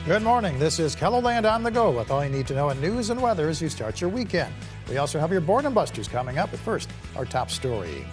Good morning. This is KELOLAND On The Go with all you need to know in news and weather as you start your weekend. We also have your Boredom Busters coming up, but first, our top story.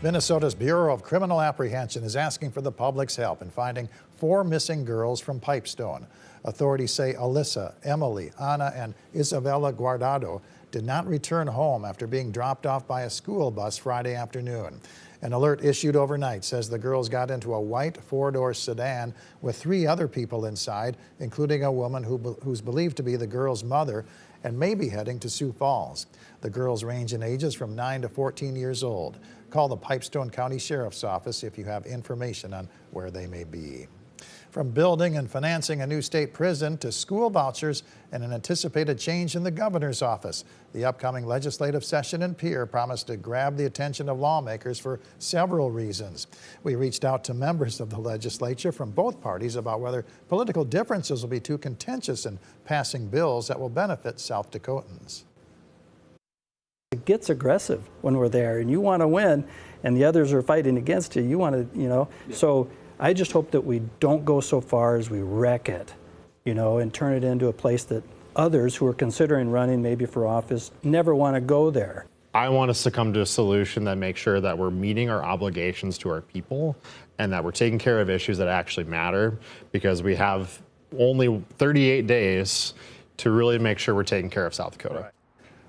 Minnesota's Bureau of Criminal Apprehension is asking for the public's help in finding 4 missing girls from Pipestone. Authorities say Alyssa, Emily, Anna, and Isabella Guardado did not return home after being dropped off by a school bus Friday afternoon. An alert issued overnight says the girls got into a white 4-door sedan with 3 other people inside, including a woman who's believed to be the girls' mother and may be heading to Sioux Falls. The girls range in ages from 9 to 14 years old. Call the Pipestone County Sheriff's Office if you have information on where they may be. From building and financing a new state prison to school vouchers and an anticipated change in the governor's office, the upcoming legislative session in Pierre promised to grab the attention of lawmakers for several reasons. We reached out to members of the legislature from both parties about whether political differences will be too contentious in passing bills that will benefit South Dakotans. It gets aggressive when we're there, and you want to win, and the others are fighting against you. You want to, So I just hope that we don't go so far as we wreck it, and turn it into a place that others who are considering running maybe for office never want to go there. I want us to come to a solution that makes sure that we're meeting our obligations to our people and that we're taking care of issues that actually matter, because we have only 38 days to really make sure we're taking care of South Dakota. Right.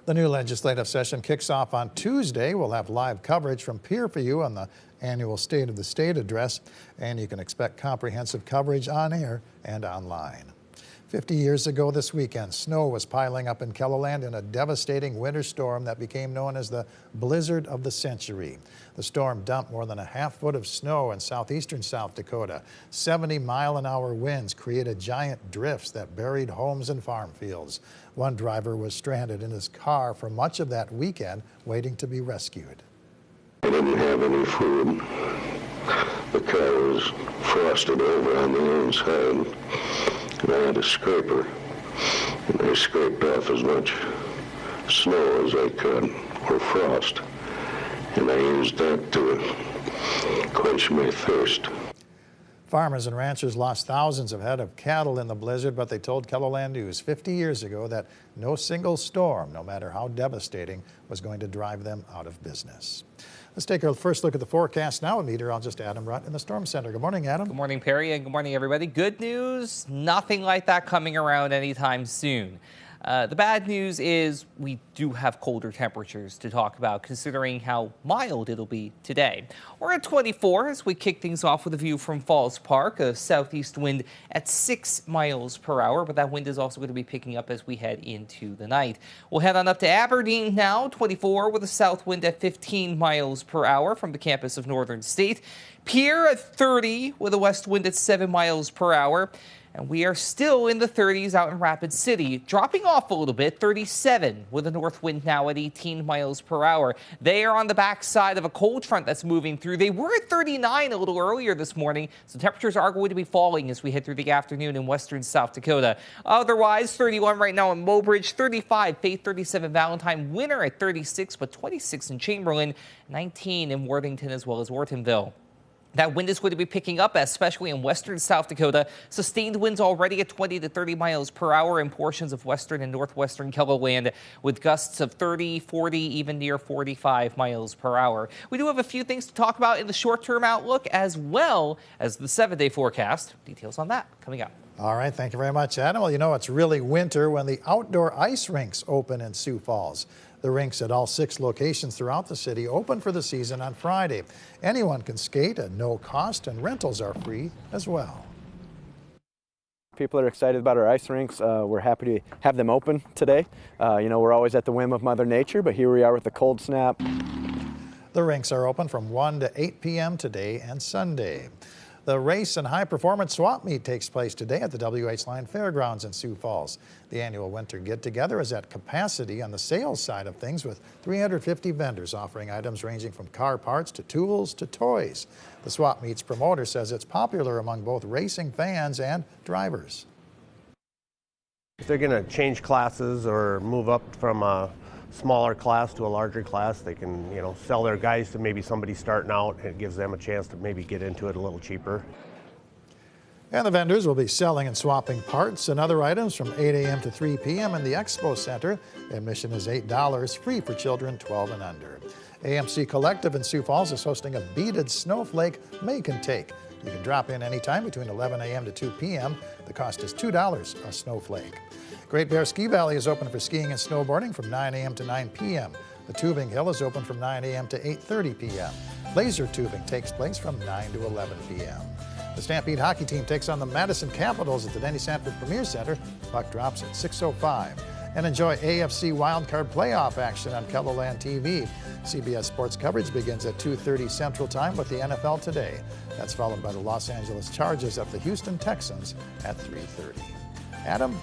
The new legislative session kicks off on Tuesday. We'll have live coverage from Pierre for you on the annual State of the State address, and you can expect comprehensive coverage on air and online. 50 years ago this weekend, snow was piling up in KELOLAND in a devastating winter storm that became known as the blizzard of the century. The storm dumped more than a half-foot of snow in southeastern South Dakota. 70-mile-an-hour winds created giant drifts that buried homes and farm fields. One driver was stranded in his car for much of that weekend, waiting to be rescued. I didn't have any food. The car was frosted over on the inside, and I had a scraper, and I scraped off as much snow as I could, or frost, and I used that to quench my thirst. Farmers and ranchers lost thousands of head of cattle in the blizzard, but they told KELOLAND News 50 years ago that no single storm, no matter how devastating, was going to drive them out of business. Let's take our first look at the forecast now with meteorologist Adam Rutt in the Storm Center. Good morning, Adam. Good morning, Perry, and good morning, everybody. Good news, nothing like that coming around anytime soon. The bad news is we do have colder temperatures to talk about, considering how mild it'll be today. We're at 24 as we kick things off with a view from Falls Park, a southeast wind at 6 miles per hour, but that wind is also going to be picking up as we head into the night. We'll head on up to Aberdeen now, 24 with a south wind at 15 miles per hour from the campus of Northern State. Pierre at 30 with a west wind at 7 miles per hour. And we are still in the 30s out in Rapid City, dropping off a little bit, 37 with a north wind now at 18 miles per hour. They are on the backside of a cold front that's moving through. They were at 39 a little earlier this morning, so temperatures are going to be falling as we head through the afternoon in western South Dakota. Otherwise, 31 right now in Mobridge, 35, Faith 37, Valentine, Winter at 36, but 26 in Chamberlain, 19 in Worthington as well as Ortonville. That wind is going to be picking up, especially in western South Dakota. Sustained winds already at 20 to 30 miles per hour in portions of western and northwestern KELOLAND, with gusts of 30, 40, even near 45 miles per hour. We do have a few things to talk about in the short-term outlook, as well as the 7-day forecast. Details on that coming up. All right, thank you very much, Adam. Well, it's really winter when the outdoor ice rinks open in Sioux Falls. The rinks at all 6 locations throughout the city open for the season on Friday. Anyone can skate at no cost, and rentals are free as well. People are excited about our ice rinks. We're happy to have them open today. We're always at the whim of Mother Nature, but here we are with the cold snap. The rinks are open from 1 to 8 p.m. today and Sunday. The race and high-performance swap meet takes place today at the W.H. Line Fairgrounds in Sioux Falls. The annual winter get-together is at capacity on the sales side of things, with 350 vendors offering items ranging from car parts to tools to toys. The swap meet's promoter says it's popular among both racing fans and drivers. If they're going to change classes or move up from a smaller class to a larger class, they can, sell their guys to maybe somebody starting out. It gives them a chance to maybe get into it a little cheaper. And the vendors will be selling and swapping parts and other items from 8 a.m. to 3 p.m. in the Expo Center. Admission is $8, free for children 12 and under. AMC Collective in Sioux Falls is hosting a beaded snowflake make and take. You can drop in anytime between 11 a.m. to 2 p.m. The cost is $2 a snowflake. Great Bear Ski Valley is open for skiing and snowboarding from 9 a.m. to 9 p.m. The Tubing Hill is open from 9 a.m. to 8:30 p.m. Laser tubing takes place from 9 to 11 p.m. The Stampede hockey team takes on the Madison Capitals at the Denny Sanford Premier Center. Puck drops at 6:05. And enjoy AFC wildcard playoff action on KELOLAND TV. CBS Sports coverage begins at 2:30 Central Time with the NFL Today. That's followed by the Los Angeles Chargers at the Houston Texans at 3:30. Adam?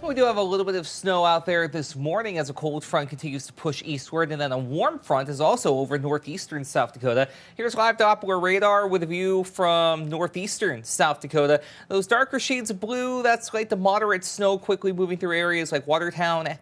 We do have a little bit of snow out there this morning as a cold front continues to push eastward, and then a warm front is also over northeastern South Dakota. Here's live Doppler radar with a view from northeastern South Dakota. Those darker shades of blue, that's light to moderate snow quickly moving through areas like Watertown,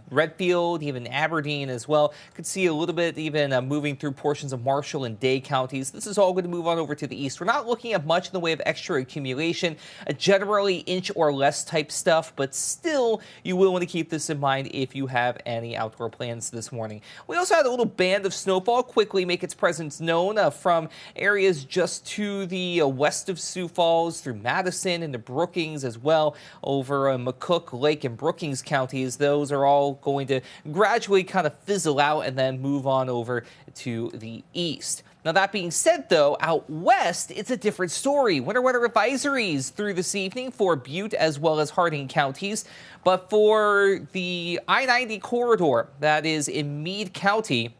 Redfield, even Aberdeen as well. Could see a little bit even moving through portions of Marshall and Day counties. This is all going to move on over to the east. We're not looking at much in the way of extra accumulation, generally inch or less type stuff, but still you will want to keep this in mind if you have any outdoor plans this morning. We also had a little band of snowfall quickly make its presence known from areas just to the west of Sioux Falls through Madison and the Brookings as well over McCook, Lake, and Brookings counties. Those are all going to gradually kind of fizzle out and then move on over to the east. Now, that being said, though, out west, it's a different story. Winter weather advisories through this evening for Butte as well as Harding counties. But for the I-90 corridor, that is in Meade County,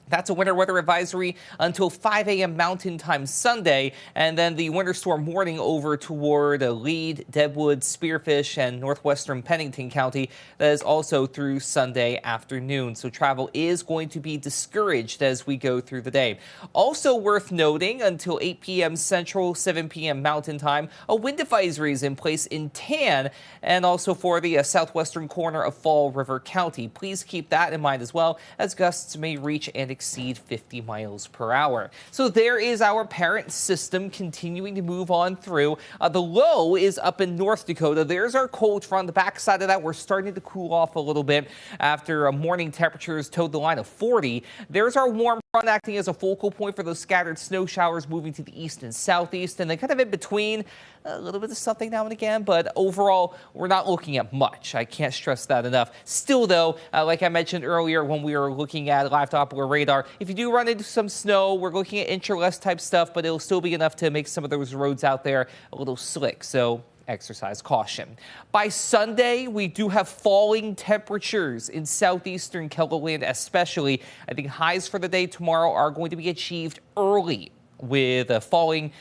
that's a winter weather advisory until 5 a.m. Mountain Time Sunday, and then the winter storm warning over toward Lead, Deadwood, Spearfish, and northwestern Pennington County. That is also through Sunday afternoon, so travel is going to be discouraged as we go through the day. Also worth noting, until 8 p.m. Central, 7 p.m. Mountain Time, a wind advisory is in place in Tan, and also for the southwestern corner of Fall River County. Please keep that in mind as well, as gusts may reach and exceed 50 miles per hour. So there is our parent system continuing to move on through. The low is up in North Dakota. There's our cold front. The backside of that, we're starting to cool off a little bit after morning temperatures towed the line of 40. There's our warm front acting as a focal point for those scattered snow showers moving to the east and southeast, and then kind of in between, a little bit of something now and again, but overall, we're not looking at much. I can't stress that enough. Still, though, like I mentioned earlier when we were looking at live Doppler radar, if you do run into some snow, we're looking at inch or less type stuff, but it'll still be enough to make some of those roads out there a little slick. So exercise caution. By Sunday, we do have falling temperatures in southeastern KELOLAND especially. I think highs for the day tomorrow are going to be achieved early, with falling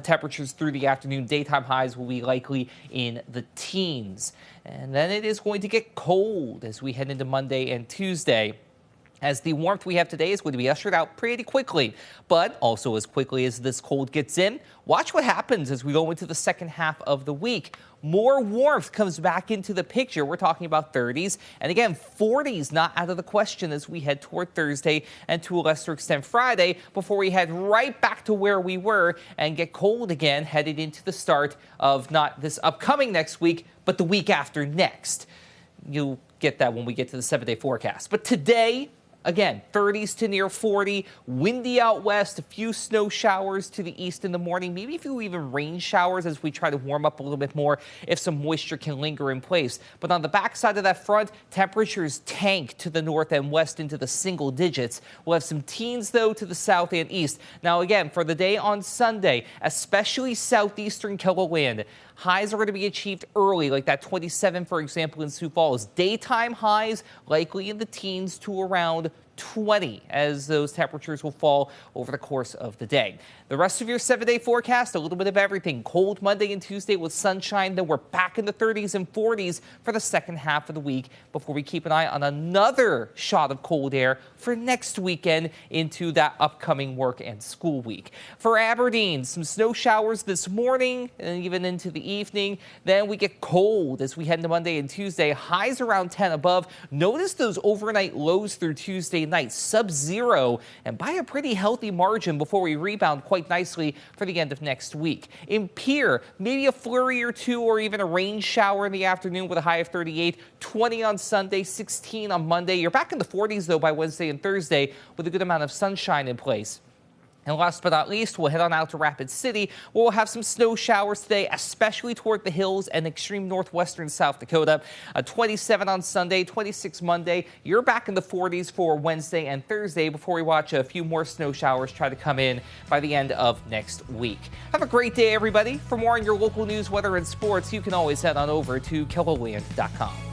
temperatures through the afternoon. Daytime highs will be likely in the teens. And then it is going to get cold as we head into Monday and Tuesday, as the warmth we have today is going to be ushered out pretty quickly. But also as quickly as this cold gets in, watch what happens as we go into the second half of the week. More warmth comes back into the picture. We're talking about 30s. And again, 40s not out of the question as we head toward Thursday and to a lesser extent Friday, before we head right back to where we were and get cold again headed into the start of not this upcoming next week, but the week after next. You'll get that when we get to the 7-day forecast. But today, again, 30s to near 40, windy out west, a few snow showers to the east in the morning, maybe a few even rain showers as we try to warm up a little bit more if some moisture can linger in place. But on the backside of that front, temperatures tank to the north and west into the single digits. We'll have some teens, though, to the south and east. Now, again, for the day on Sunday, especially southeastern KELOLAND, highs are going to be achieved early, like that 27, for example, in Sioux Falls. Daytime highs likely in the teens to around 20 as those temperatures will fall over the course of the day. The rest of your 7-day forecast, a little bit of everything. Cold Monday and Tuesday with sunshine. Then we're back in the 30s and 40s for the second half of the week before we keep an eye on another shot of cold air for next weekend into that upcoming work and school week. For Aberdeen, some snow showers this morning and even into the evening. Then we get cold as we head into Monday and Tuesday. Highs around 10 above. Notice those overnight lows through Tuesday night, sub-zero, and by a pretty healthy margin before we rebound quite nicely for the end of next week. In Pierre, maybe a flurry or two or even a rain shower in the afternoon with a high of 38, 20 on Sunday, 16 on Monday. You're back in the 40s, though, by Wednesday and Thursday with a good amount of sunshine in place. And last but not least, we'll head on out to Rapid City, where we'll have some snow showers today, especially toward the hills and extreme northwestern South Dakota. 27 on Sunday, 26 Monday. You're back in the 40s for Wednesday and Thursday before we watch a few more snow showers try to come in by the end of next week. Have a great day, everybody. For more on your local news, weather, and sports, you can always head on over to KELOLAND.com.